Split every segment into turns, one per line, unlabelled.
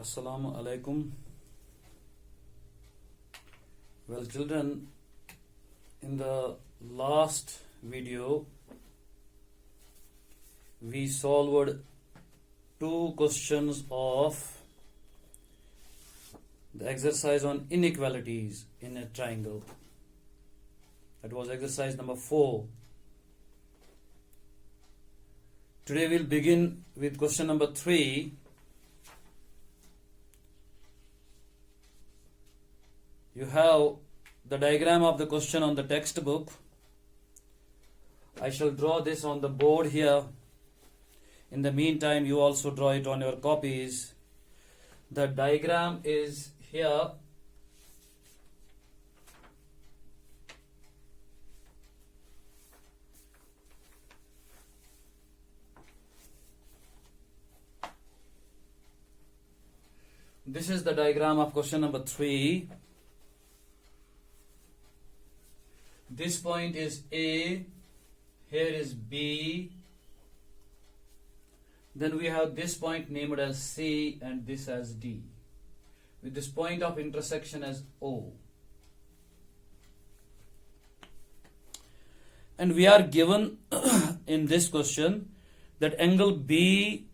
Assalamu alaikum. Well, children, in the last video we solved two questions of the exercise on inequalities in a triangle. That was exercise number 4. Today we'll begin with question number 3. You have the diagram of the question on the textbook. I shall draw this on the board here. In the meantime, you also draw it on your copies. The diagram is here. This is the diagram of question number 3. This point is A, here is B, then we have this point named as C and this as D, with this point of intersection as O. And we are given in this question that angle B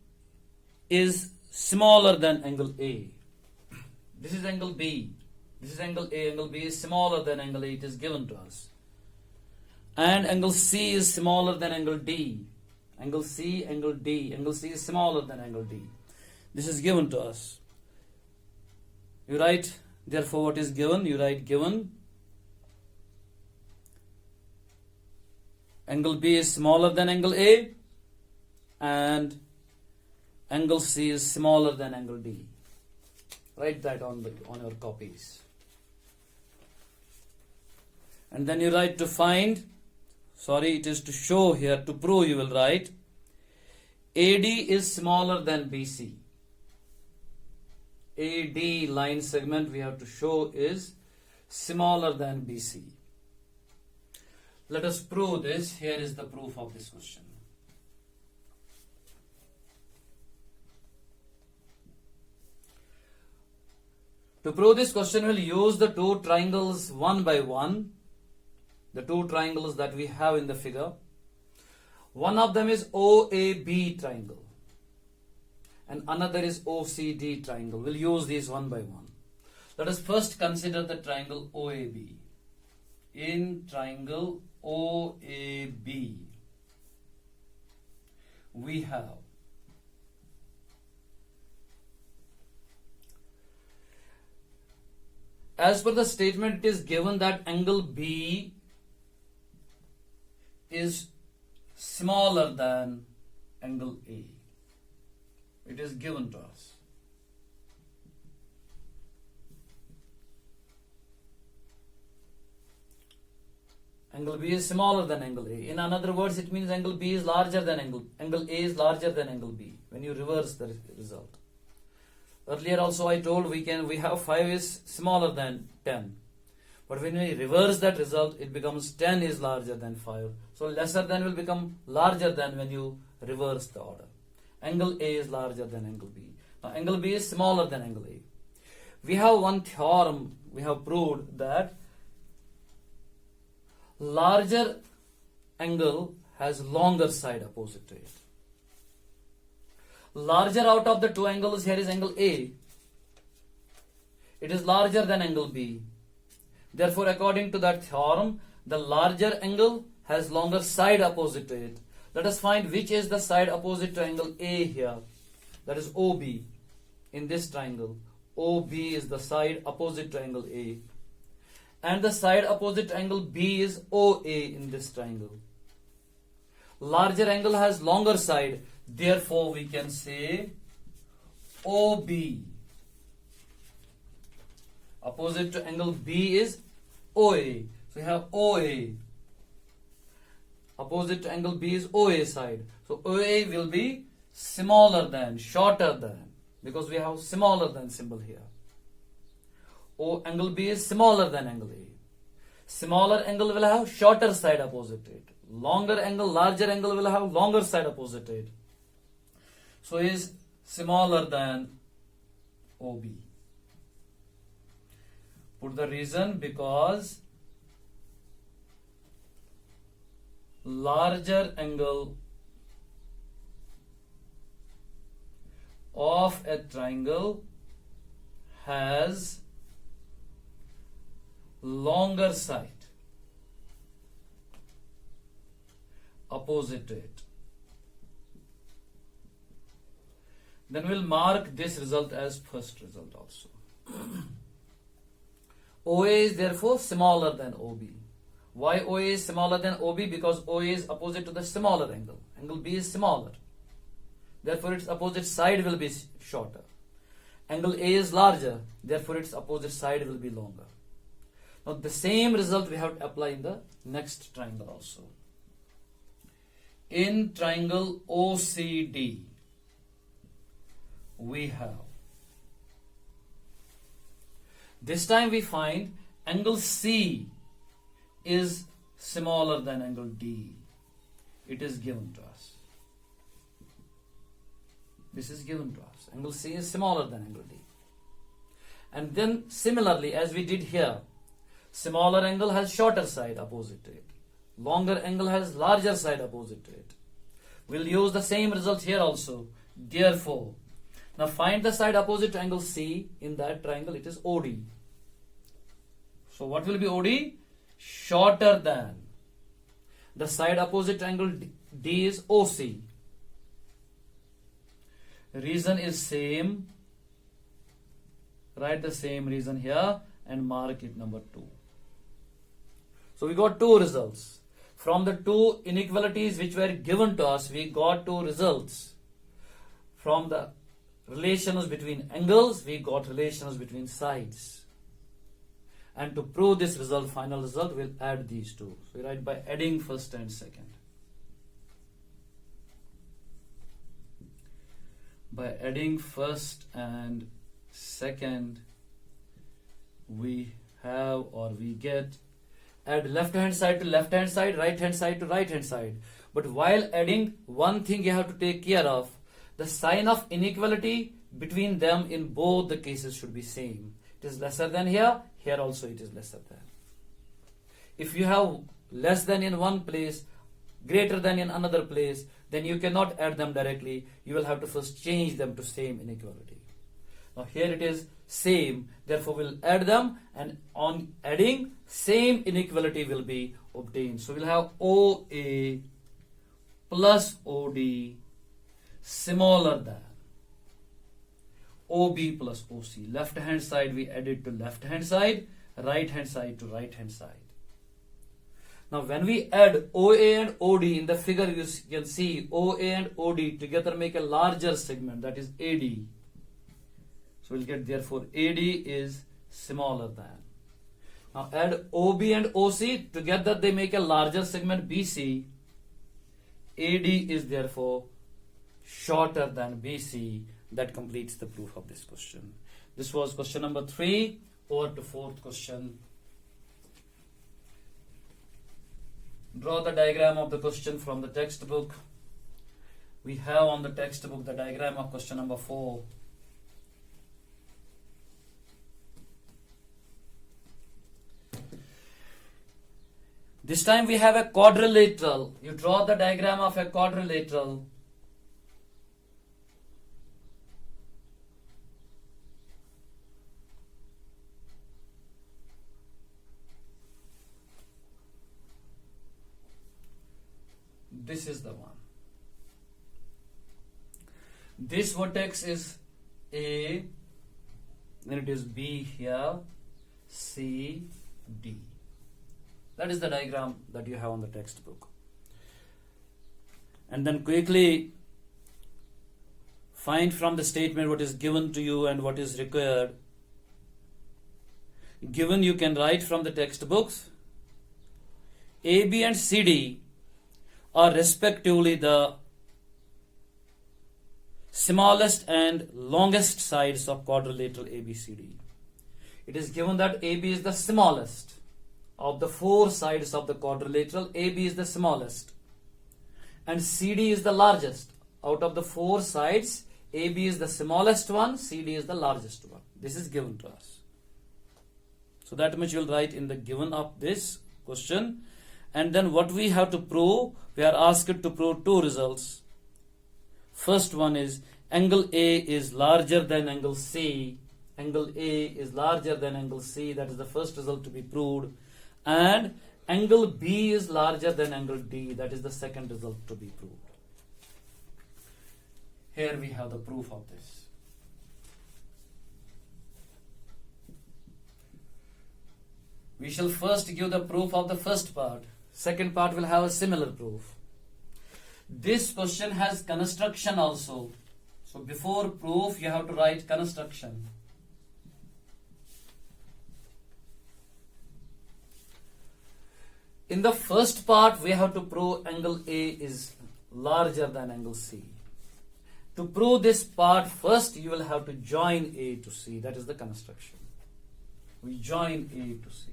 is smaller than angle A. This is angle B, this is angle A, angle B is smaller than angle A, it is given to us. And angle C is smaller than angle D. Angle C, angle D. Angle C is smaller than angle D. This is given to us. You write, therefore, what is given? You write given. Angle B is smaller than angle A. And angle C is smaller than angle D. Write that on your copies. And then you write to find. Sorry, it is to show here, to prove you will write AD is smaller than BC. AD line segment we have to show is smaller than BC. Let us prove this. Here is the proof of this question. To prove this question, we'll use the two triangles one by one. The two triangles that we have in the figure. One of them is OAB triangle and another is OCD triangle. We'll use these one by one. Let us first consider the triangle OAB. In triangle OAB, we have as per the statement, it is given that angle B is smaller than angle A. It is given to us. Angle B is smaller than angle A. In other words, it means angle B is larger than angle A is larger than angle B when you reverse the result. Earlier also I told we have 5 is smaller than 10. But when we reverse that result, it becomes 10 is larger than 5. So lesser than will become larger than when you reverse the order. Angle A is larger than angle B. Now angle B is smaller than angle A. We have one theorem, we have proved that larger angle has longer side opposite to it. Larger out of the two angles here is angle A. It is larger than angle B. Therefore, according to that theorem, the larger angle has longer side opposite to it. Let us find which is the side opposite to angle A here. That is OB in this triangle. OB is the side opposite to angle A. And the side opposite to angle B is OA in this triangle. Larger angle has longer side. Therefore, we can say OB. Opposite to angle B is OA. So we have OA. Opposite to angle B is OA side. So OA will be smaller than, shorter than, because we have smaller than symbol here. Angle B is smaller than angle A. Smaller angle will have shorter side opposite to it. Longer angle, larger angle will have longer side opposite to it. So is smaller than OB. Put the reason because larger angle of a triangle has longer side opposite to it. Then we'll mark this result as first result also. OA is therefore smaller than OB. Why OA is smaller than OB? Because OA is opposite to the smaller angle. Angle B is smaller. Therefore its opposite side will be shorter. Angle A is larger. Therefore its opposite side will be longer. Now the same result we have to apply in the next triangle also. In triangle OCD, we have, this time we find angle C is smaller than angle D. It is given to us. This is given to us. Angle C is smaller than angle D. And then similarly, as we did here, smaller angle has shorter side opposite to it. Longer angle has larger side opposite to it. We'll use the same result here also. Therefore, now find the side opposite to angle C in that triangle. It is OD. So what will be OD? Shorter than. The side opposite to angle D is OC. Reason is same. Write the same reason here and mark it number 2. So we got 2 results. From the 2 inequalities which were given to us, we got 2 results. From the relations between angles, we got relations between sides. And to prove this result, final result, we'll add these 2. So we write by adding first and second. By adding first and second, we have or we get, add left hand side to left hand side, right hand side to right hand side. But while adding, one thing you have to take care of, the sign of inequality between them in both the cases should be same. It is lesser than here, here also it is lesser than. If you have less than in one place, greater than in another place, then you cannot add them directly. You will have to first change them to same inequality. Now here it is same, therefore we'll add them, and on adding, same inequality will be obtained. So we'll have OA plus OD smaller than OB plus OC. Left hand side we added to left hand side, right hand side to right hand side. Now when we add OA and OD in the figure, you can see OA and OD together make a larger segment, that is AD. So we'll get therefore AD is smaller than. Now add OB and OC, together they make a larger segment BC. AD is therefore shorter than BC. That completes the proof of this question. This was question number 3. Over to 4th question. Draw the diagram of the question from the textbook. We have on the textbook the diagram of question number 4. This time we have a quadrilateral. You draw the diagram of a quadrilateral. This is the one. This vertex is A, then it is B here, C, D. That is the diagram that you have on the textbook. And then quickly find from the statement what is given to you and what is required. Given, you can write from the textbooks. AB and CD are respectively the smallest and longest sides of quadrilateral ABCD. It is given that AB is the smallest of the 4 sides of the quadrilateral. AB is the smallest and CD is the largest. Out of the 4 sides, AB is the smallest one, CD is the largest one. This is given to us. So that much you will write in the given of this question. And then what we have to prove, we are asked to prove two results. First one is angle A is larger than angle C. Angle A is larger than angle C. That is the first result to be proved. And angle B is larger than angle D. That is the second result to be proved. Here we have the proof of this. We shall first give the proof of the first part. Second part will have a similar proof. This question has construction also. So before proof you have to write construction. In the first part we have to prove angle A is larger than angle C. To prove this part, first you will have to join A to C. That is the construction. We join A to C.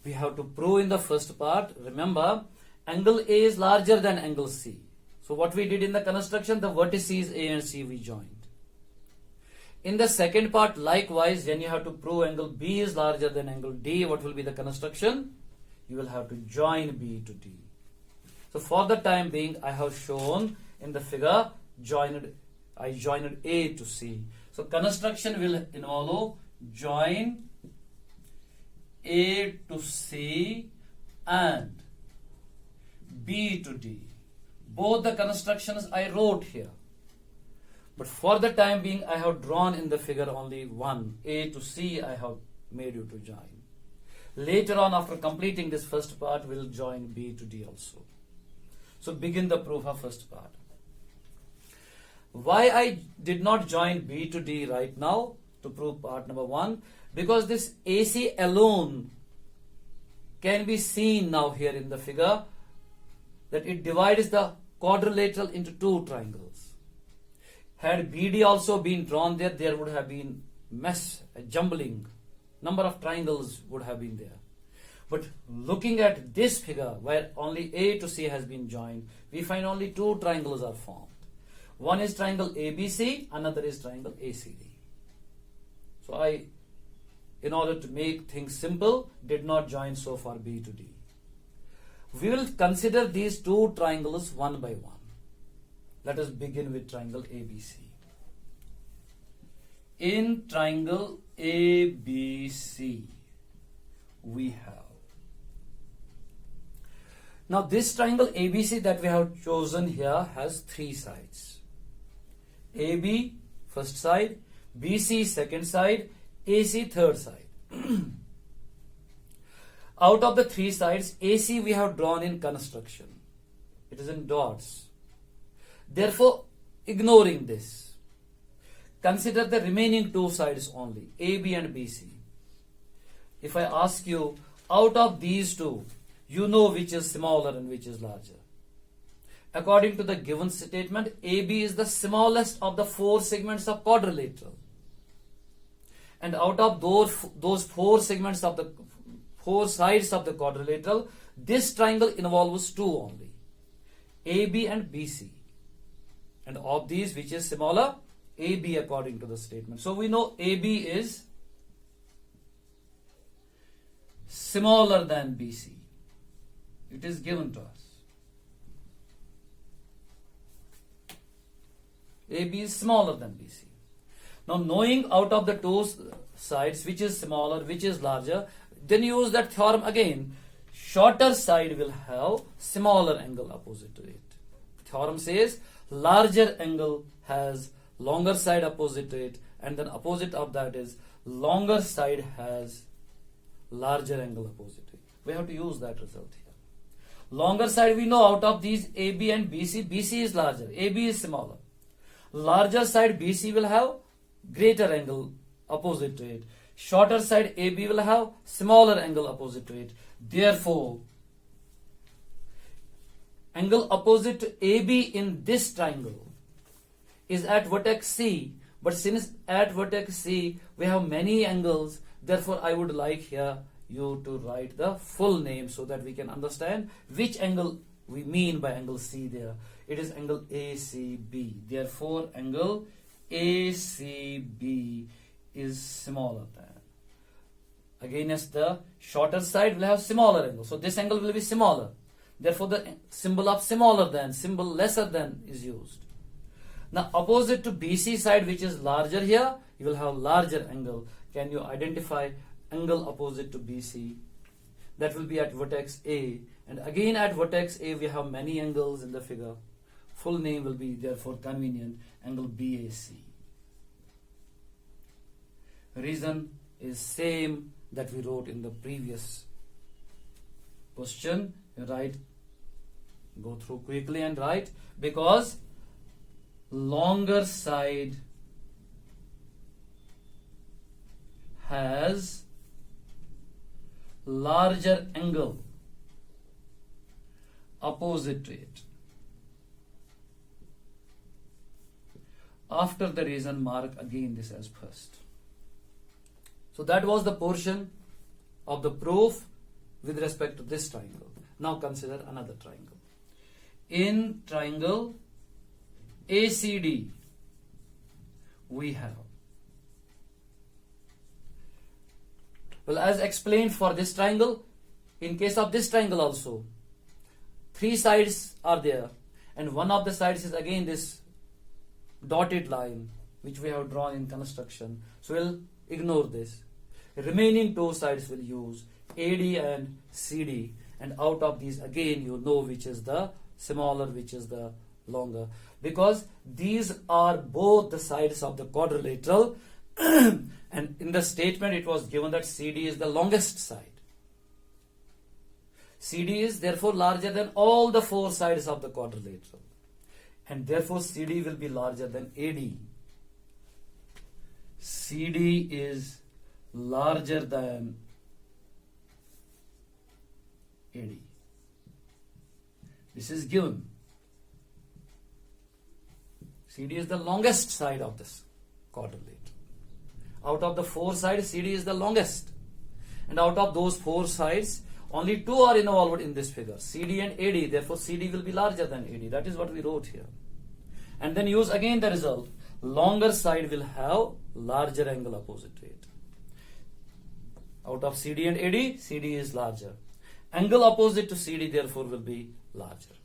We have to prove in the first part, remember, angle A is larger than angle C. So what we did in the construction, the vertices A and C we joined. In the second part, likewise, then you have to prove angle B is larger than angle D. What will be the construction? You will have to join B to D. So for the time being, I have shown in the figure, I joined A to C. So construction will involve join A to C and B to D. Both the constructions I wrote here. But for the time being, I have drawn in the figure only one. A to C I have made you to join. Later on, after completing this first part, we'll join B to D also. So begin the proof of first part. Why I did not join B to D right now to prove part number 1? Because this AC alone can be seen now here in the figure that it divides the quadrilateral into two triangles. Had BD also been drawn there, there would have been mess, a jumbling. Number of triangles would have been there. But looking at this figure where only A to C has been joined, we find only two triangles are formed. One is triangle ABC, another is triangle ACD. So I, in order to make things simple, did not join so far B to D. We will consider these two triangles one by one. Let us begin with triangle ABC. In triangle ABC, we have. Now this triangle ABC that we have chosen here has three sides. AB, first side, BC, second side, AC, third side. Out of the three sides, AC we have drawn in construction. It is in dots. Therefore, ignoring this, consider the remaining two sides only, AB and BC. If I ask you, out of these two, you know which is smaller and which is larger. According to the given statement, AB is the smallest of the four segments of quadrilateral. And out of those four segments of the four sides of the quadrilateral, this triangle involves two only, AB and BC. And of these, which is smaller? AB according to the statement. So we know AB is smaller than BC. It is given to us. AB is smaller than BC. Now knowing out of the two sides which is smaller, which is larger, then use that theorem again. Shorter side will have smaller angle opposite to it. Theorem says larger angle has longer side opposite to it, and then opposite of that is longer side has larger angle opposite to it. We have to use that result here. Longer side we know out of these AB and BC, BC is larger, AB is smaller. Larger side BC will have greater angle opposite to it. Shorter side AB will have smaller angle opposite to it. Therefore, angle opposite to AB in this triangle is at vertex C. But since at vertex C we have many angles, therefore I would like here you to write the full name so that we can understand which angle we mean by angle C there. it is angle ACB. Therefore, angle ACB is smaller than. Against the shorter side will have smaller angle. So this angle will be smaller. Therefore, the symbol of smaller than, symbol lesser than is used. Now, opposite to BC side, which is larger here, you will have larger angle. Can you identify angle opposite to BC? That will be at vertex A. And again at vertex A, we have many angles in the figure. Full name will be therefore convenient, angle BAC. Reason is same that we wrote in the previous question. Write, go through quickly and write, because longer side has larger angle opposite to it. After the reason, mark again this as first. So that was the portion of the proof with respect to this triangle. Now consider another triangle. In triangle ACD, we have, well, as explained for this triangle, in case of this triangle also, three sides are there, and one of the sides is again this dotted line which we have drawn in construction. So we'll ignore this. Remaining two sides will use AD and CD, and out of these again you know which is the smaller, which is the longer, because these are both the sides of the quadrilateral and in the statement it was given that CD is the longest side. CD is therefore larger than all the four sides of the quadrilateral, and therefore CD will be larger than AD. CD is larger than AD. This is given. CD is the longest side of this quadrilateral. Out of the four sides, CD is the longest. And out of those four sides, only two are involved in this figure, CD and AD. Therefore, CD will be larger than AD. That is what we wrote here. And then use again the result. Longer side will have larger angle opposite to it. Out of CD and AD, CD is larger. Angle opposite to CD therefore will be larger.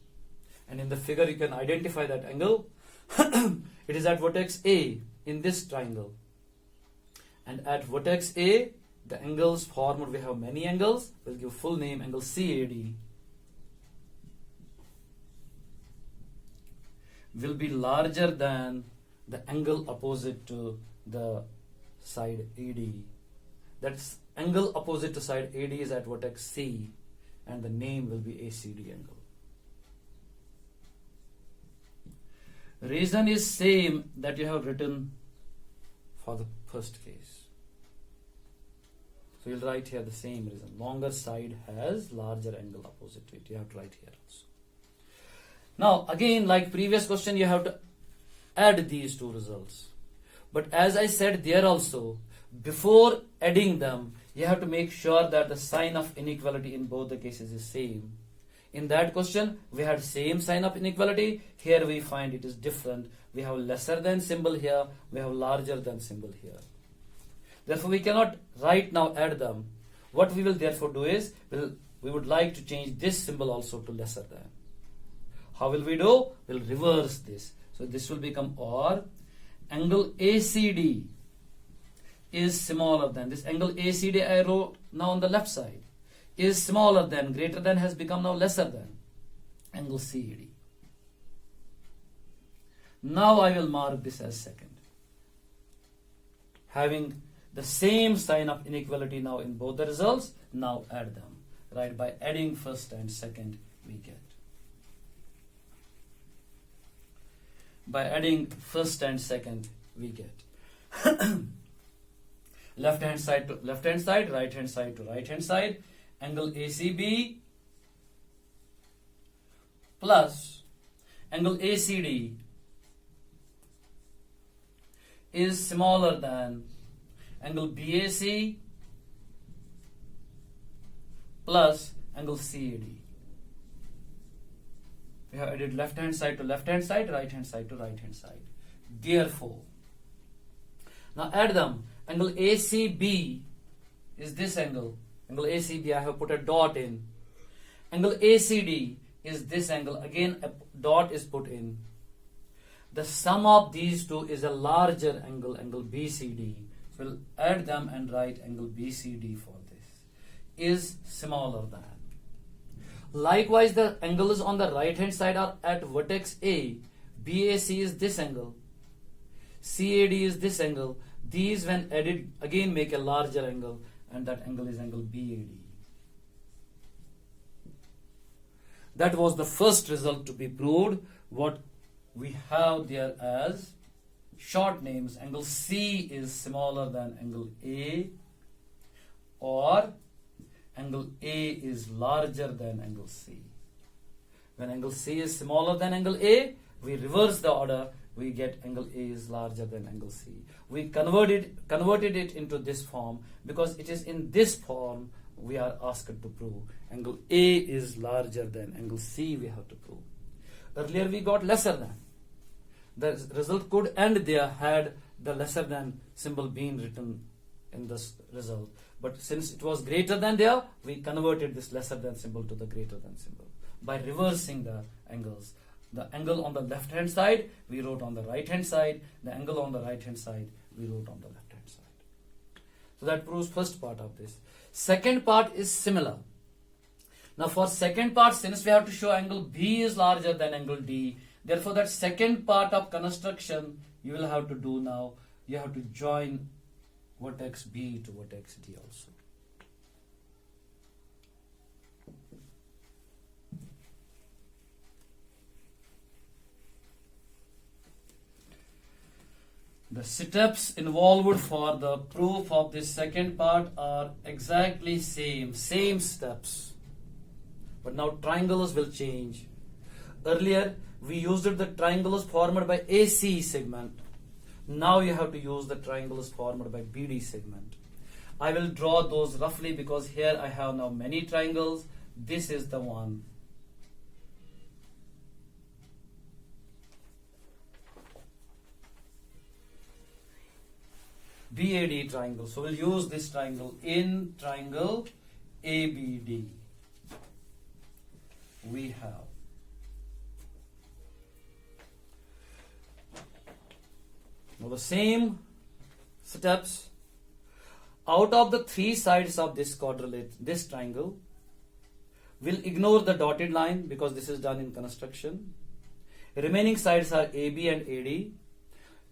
And in the figure you can identify that angle. It is at vertex A in this triangle. And at vertex A, the angles formed, we have many angles. We'll give full name, angle CAD will be larger than the angle opposite to the side AD. That's angle opposite to side AD is at vertex C, and the name will be ACD angle. Reason is same that you have written for the first case. So you'll write here the same reason. Longer side has larger angle opposite to it. You have to write here also. Now again, like previous question, you have to add these two results. But as I said there also, before adding them, you have to make sure that the sign of inequality in both the cases is same. In that question, we had same sign of inequality. Here we find it is different. We have lesser than symbol here. We have larger than symbol here. Therefore, we cannot right now add them. What we will therefore do is, we would like to change this symbol also to lesser than. How will we do? We'll reverse this. So this will become or. Angle ACD is smaller than. This angle ACD I wrote now on the left side is smaller than, greater than has become now lesser than angle CAD. Now I will mark this as second. Having the same sign of inequality now in both the results, now add them. Right, by adding first and second we get. By adding first and second we get. Left hand side to left hand side, right hand side to right hand side. Angle ACB plus angle ACD is smaller than angle BAC plus angle CAD. We have added left hand side to left hand side, right hand side to right hand side. Therefore, now add them. Angle ACB is this angle. Angle ACB, I have put a dot in. Angle ACD is this angle. Again, a dot is put in. The sum of these two is a larger angle, angle BCD. So we'll add them and write angle BCD for this. Is smaller than. Likewise, the angles on the right hand side are at vertex A. BAC is this angle. CAD is this angle. These when added again make a larger angle, and that angle is angle BAD. That was the first result to be proved. What we have there as short names. Angle C is smaller than angle A, or angle A is larger than angle C. When angle C is smaller than angle A, we reverse the order. We get angle A is larger than angle C. We converted it into this form because it is in this form we are asked to prove. Angle A is larger than angle C we have to prove. Earlier we got lesser than. The result could end there had the lesser than symbol been written in this result. But since it was greater than there, we converted this lesser than symbol to the greater than symbol by reversing the angles. The angle on the left hand side we wrote on the right hand side. The angle on the right hand side we wrote on the left hand side. So that proves first part of this. Second part is similar. Now for second part, since we have to show angle B is larger than angle D, therefore that second part of construction you will have to do now. You have to join vertex B to vertex D also. The steps involved for the proof of this second part are exactly same steps. But now triangles will change. Earlier we used the triangles formed by AC segment. Now you have to use the triangles formed by BD segment. I will draw those roughly because here I have now many triangles. This is the one. BAD triangle. So we'll use this triangle in triangle ABD. We have now the same steps. Out of the three sides of this this triangle, we'll ignore the dotted line because this is done in construction. Remaining sides are AB and AD.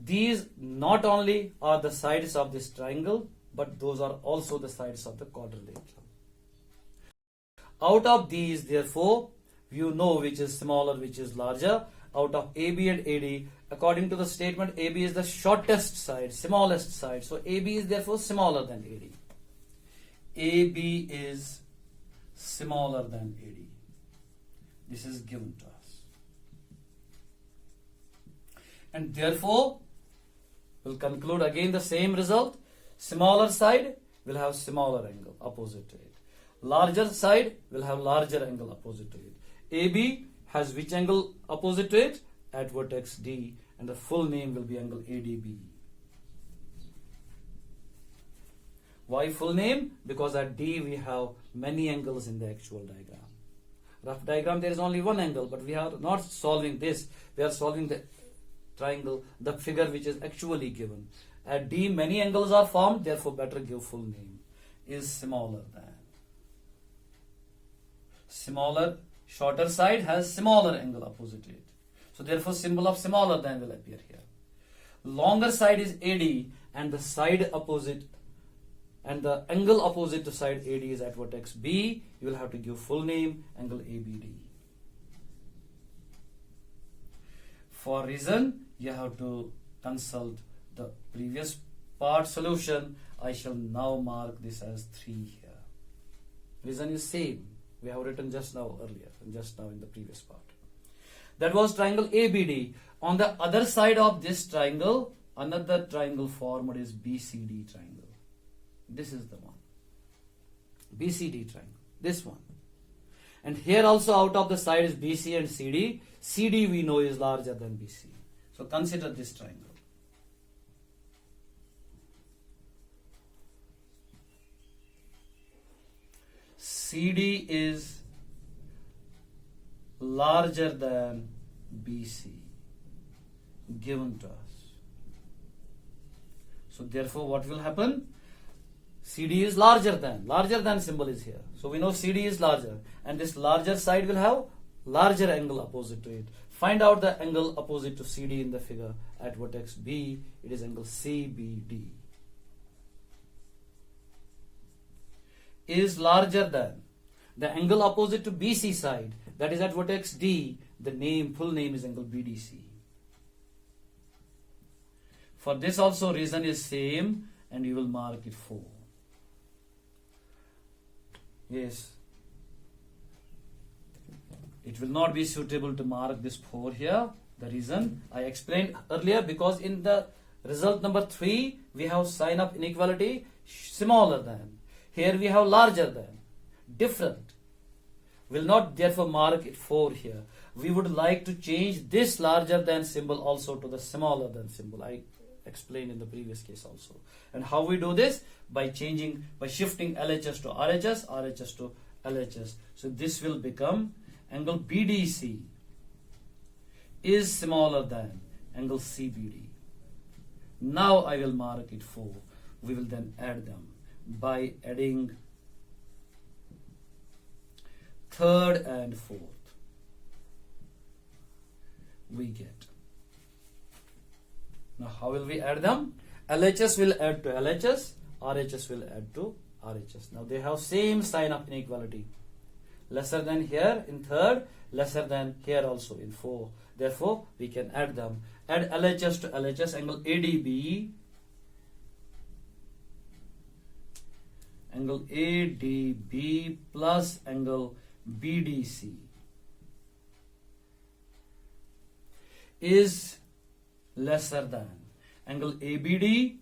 These not only are the sides of this triangle, but those are also the sides of the quadrilateral. Out of these, therefore, you know which is smaller, which is larger. Out of AB and AD, according to the statement, AB is the shortest side, smallest side. So AB is therefore smaller than AD. AB is smaller than AD. This is given to us. And therefore, we'll conclude again the same result. Smaller side will have smaller angle opposite to it. Larger side will have larger angle opposite to it. AB has which angle opposite to it? At vertex D, and the full name will be angle ADB. Why full name? Because at D we have many angles in the actual diagram. Rough diagram there is only one angle, but we are not solving this. We are solving the triangle, the figure which is actually given. At D many angles are formed, therefore better give full name. Is smaller than. Smaller, shorter side has smaller angle opposite to it. So therefore symbol of smaller than will appear here. Longer side is AD, and the side opposite and the angle opposite to side AD is at vertex B. You will have to give full name, angle ABD. For reason, you have to consult the previous part solution. I shall now mark this as 3 here. Reason is same. We have written just now earlier, and just now in the previous part. That was triangle ABD. On the other side of this triangle, another triangle formed is BCD triangle. This is the one. BCD triangle. This one. And here also out of the side is BC and CD. CD we know is larger than BC. So consider this triangle. CD is larger than BC given to us. So therefore what will happen? CD is larger than symbol is here. So we know CD is larger, and this larger side will have larger angle opposite to it. Find out the angle opposite to CD in the figure at vertex B. It is angle CBD. Is larger than the angle opposite to BC side, that is at vertex D. The full name is angle BDC. For this also reason is same, and you will mark it 4. Yes, it will not be suitable to mark this 4 here. The reason I explained earlier, because in the result number 3 we have sign of inequality smaller than. Here we have larger than, different. Will not therefore mark it 4 here. We would like to change this larger than symbol also to the smaller than symbol. I explained in the previous case also. And how we do this? By shifting LHS to RHS, RHS to LHS. So this will become angle BDC is smaller than angle CBD. Now I will mark it 4. We will then add them by adding third and fourth. We get. Now how will we add them? LHS will add to LHS, RHS will add to RHS. Now they have same sign of inequality. Lesser than here in third, lesser than here also in 4. Therefore we can add them. Add LHS to LHS, angle ADB, angle ADB plus angle BDC is lesser than angle ABD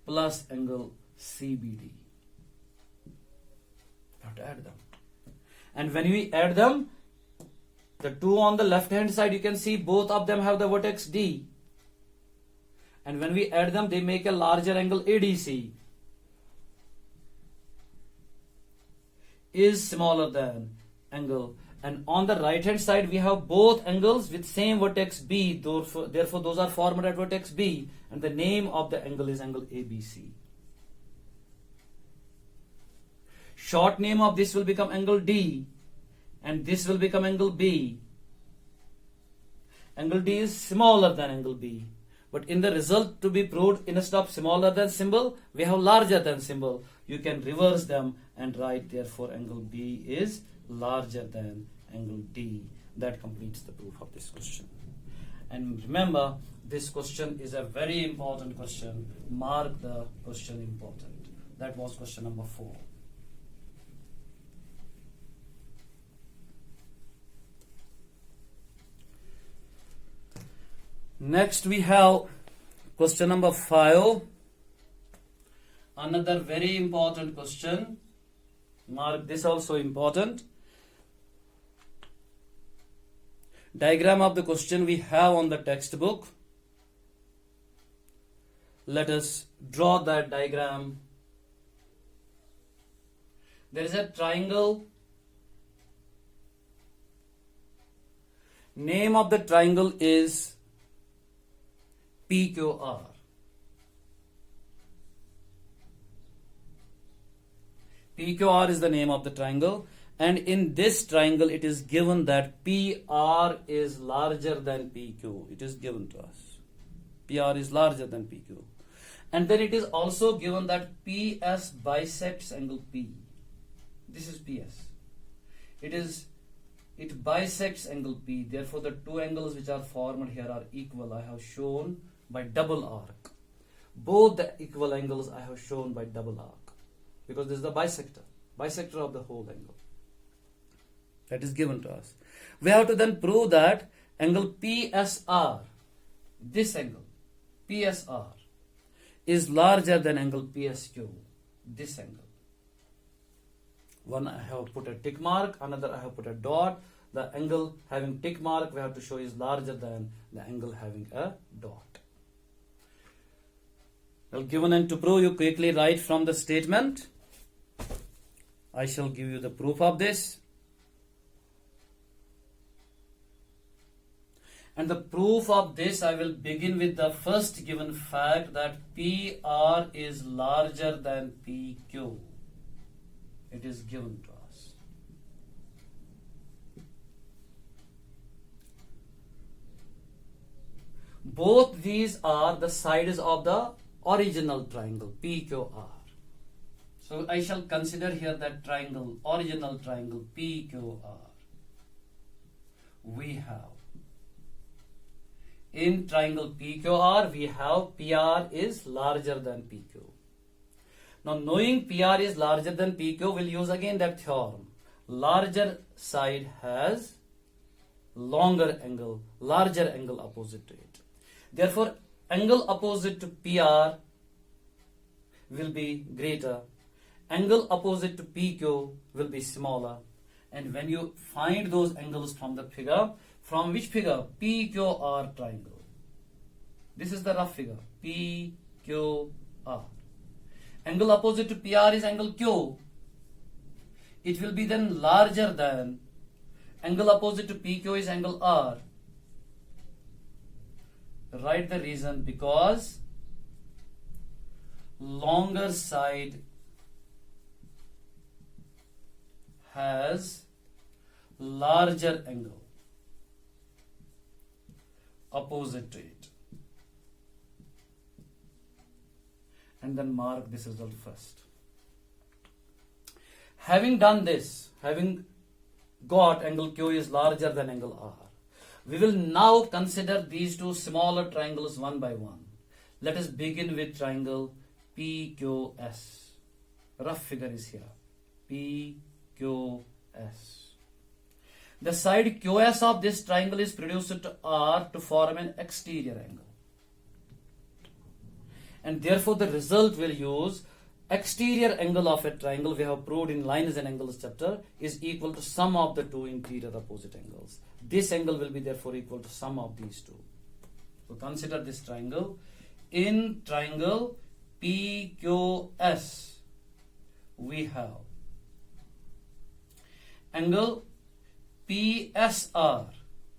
plus angle CBD. Have to add them. And when we add them, the two on the left hand side, you can see both of them have the vertex D. And when we add them, they make a larger angle ADC is smaller than angle. And on the right hand side, we have both angles with same vertex B. Therefore, those are formed at vertex B. And the name of the angle is angle ABC. Short name of this will become angle D. And this will become angle B. Angle D is smaller than angle B. But in the result to be proved, instead of smaller than symbol, we have larger than symbol. You can reverse them and write therefore angle B is larger than angle D. That completes the proof of this question. And remember, this question is a very important question. Mark the question important. That was question number 4. Next we have question number 5. Another very important question. Mark this also important. Diagram of the question we have on the textbook. Let us draw that diagram. There is a triangle. Name of the triangle is PQR. PQR is the name of the triangle, and in this triangle it is given that PR is larger than PQ. It is given to us. PR is larger than PQ. And then it is also given that PS bisects angle P. This is PS. It bisects angle P. Therefore the two angles which are formed here are equal. I have shown by double arc. Both the equal angles I have shown by double arc, because this is the bisector of the whole angle. That is given to us. We have to then prove that angle PSR, this angle, PSR, is larger than angle PSQ, this angle. One I have put a tick mark, another I have put a dot. The angle having tick mark we have to show is larger than the angle having a dot. Well, given and to prove, you quickly write from the statement. I shall give you the proof of this. And the proof of this, I will begin with the first given fact that PR is larger than PQ. It is given to us. Both these are the sides of the original triangle, PQR. So I shall consider here that triangle, original triangle, PQR. We have, in triangle PQR, we have PR is larger than PQ. Now, knowing PR is larger than PQ, we'll use again that theorem. Larger side has longer angle, larger angle opposite to it. Therefore, angle opposite to PR will be greater. Angle opposite to PQ will be smaller. And when you find those angles from the figure, from which figure? PQR triangle. This is the rough figure. PQR. Angle opposite to PR is angle Q. It will be then larger than angle opposite to PQ is angle R. Write the reason: because longer side has larger angle opposite to it. And then mark this result first. Having done this, having got angle Q is larger than angle R, we will now consider these two smaller triangles one by one. Let us begin with triangle PQS. Rough figure is here. PQS. The side QS of this triangle is produced to R to form an exterior angle. And therefore the result will use exterior angle of a triangle we have proved in lines and angles chapter is equal to sum of the two interior opposite angles. This angle will be therefore equal to sum of these two. So consider this triangle. In triangle PQS we have angle PSR,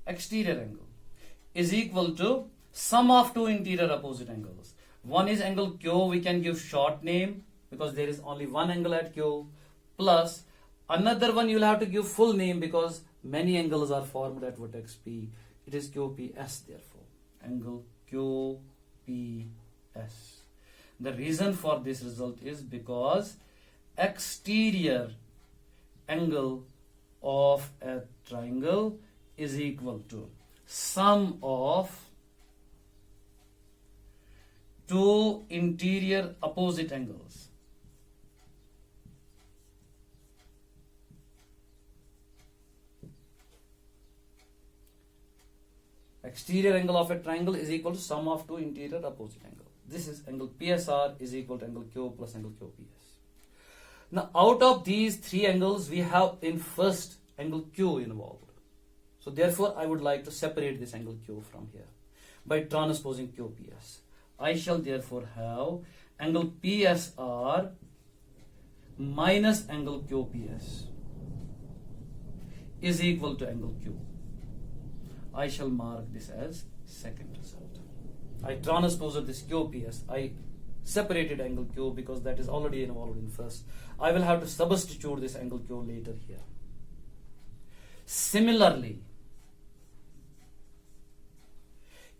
exterior angle, is equal to sum of two interior opposite angles. One is angle Q, we can give short name because there is only one angle at Q, plus another one you will have to give full name because many angles are formed at vertex P. It is QPS therefore. Angle QPS. The reason for this result is because exterior angle of a triangle is equal to sum of two interior opposite angles. Exterior angle of a triangle is equal to sum of two interior opposite angles. This is angle PSR is equal to angle Q plus angle QPS. Now out of these three angles we have in first angle Q involved. So therefore I would like to separate this angle Q from here by transposing QPS. I shall therefore have angle PSR minus angle QPS is equal to angle Q. I shall mark this as second result. I transposed this QPS. I separated angle Q because that is already involved in first. I will have to substitute this angle Q later here. Similarly,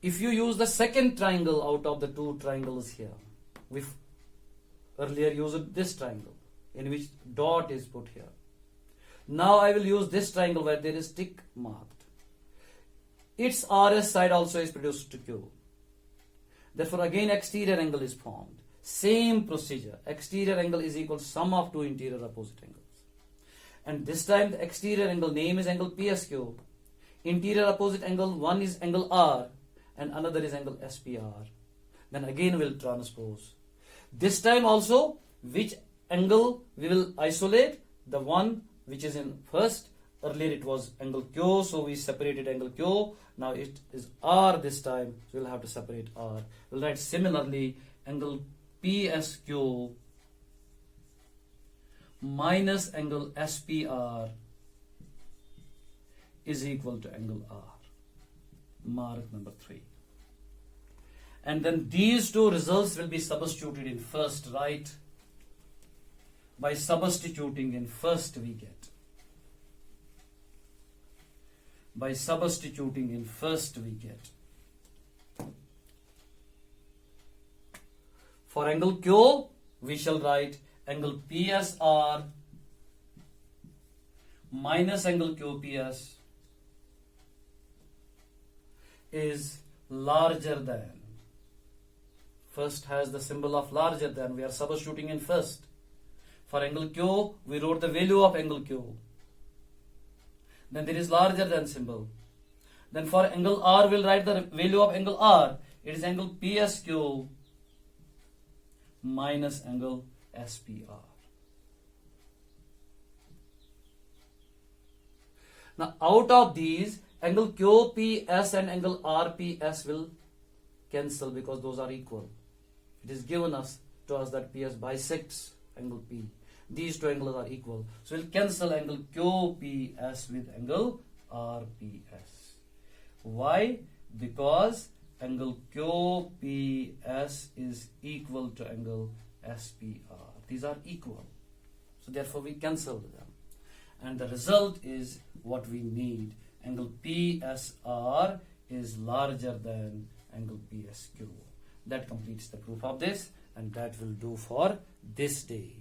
if you use the second triangle out of the two triangles here, we earlier used this triangle in which dot is put here. Now I will use this triangle where there is tick marked. Its RS side also is produced to Q. Therefore again exterior angle is formed. Same procedure. Exterior angle is equal to sum of two interior opposite angles. And this time the exterior angle name is angle PSQ. Interior opposite angle, one is angle R and another is angle SPR. Then again we'll transpose. This time also which angle we will isolate? the one which is in first. Earlier it was angle Q, so we separated angle Q. Now it is R this time, so we'll have to separate R. We'll write similarly angle PSQ minus angle SPR is equal to angle R. Mark number 3. And then these two results will be substituted in first, right? By substituting in first we get. By substituting in first we get. For angle Q, we shall write angle PSR minus angle QPS is larger than. First has the symbol of larger than. We are substituting in first. For angle Q, we wrote the value of angle Q. Then there is larger than symbol. Then for angle R, we'll write the value of angle R. It is angle PSQ minus angle SPR. Now out of these, angle QPS and angle RPS will cancel because those are equal. It is given to us that PS bisects angle P. These two angles are equal. So we'll cancel angle QPS with angle RPS. Why? Because angle QPS is equal to angle SPR. These are equal. So therefore we cancel them. And the result is what we need. Angle PSR is larger than angle PSQ. That completes the proof of this, and that will do for this day.